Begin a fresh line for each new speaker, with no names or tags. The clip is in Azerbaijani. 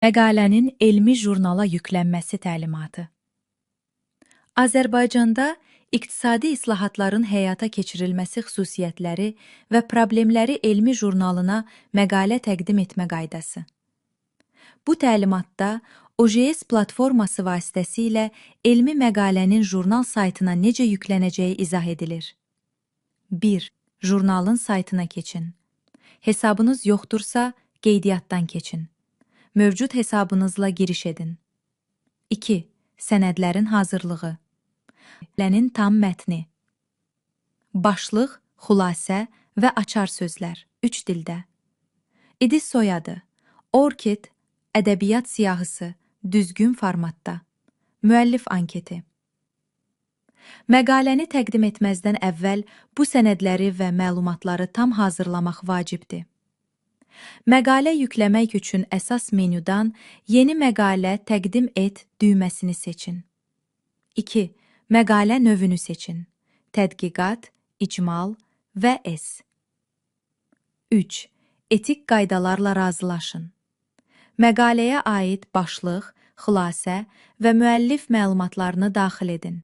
Məqalənin elmi jurnala yüklənməsi təlimatı. Azərbaycanda iqtisadi islahatların həyata keçirilməsi xüsusiyyətləri və problemləri elmi jurnalına məqalə təqdim etmə qaydası. Bu təlimatda OJS platforması vasitəsilə elmi məqalənin jurnal saytına necə yüklənəcəyi izah edilir. 1. Jurnalın saytına keçin. Hesabınız yoxdursa, qeydiyyatdan keçin. Mövcud hesabınızla giriş edin. 2. Sənədlərin hazırlığı. Məqalənin tam mətni. Başlıq, xülasə və açar sözlər 3 dildə. İdis soyadı. Orkid, ədəbiyyat siyahısı, düzgün formatda. Müəllif anketi. Məqaləni təqdim etməzdən əvvəl bu sənədləri və məlumatları tam hazırlamaq vacibdir. Məqalə yükləmək üçün əsas menyudan Yeni məqalə təqdim et düyməsini seçin. 2. Məqalə növünü seçin. Tədqiqat, icmal və S. 3. Etik qaydalarla razılaşın. Məqaləyə aid başlıq, xülasə və müəllif məlumatlarını daxil edin.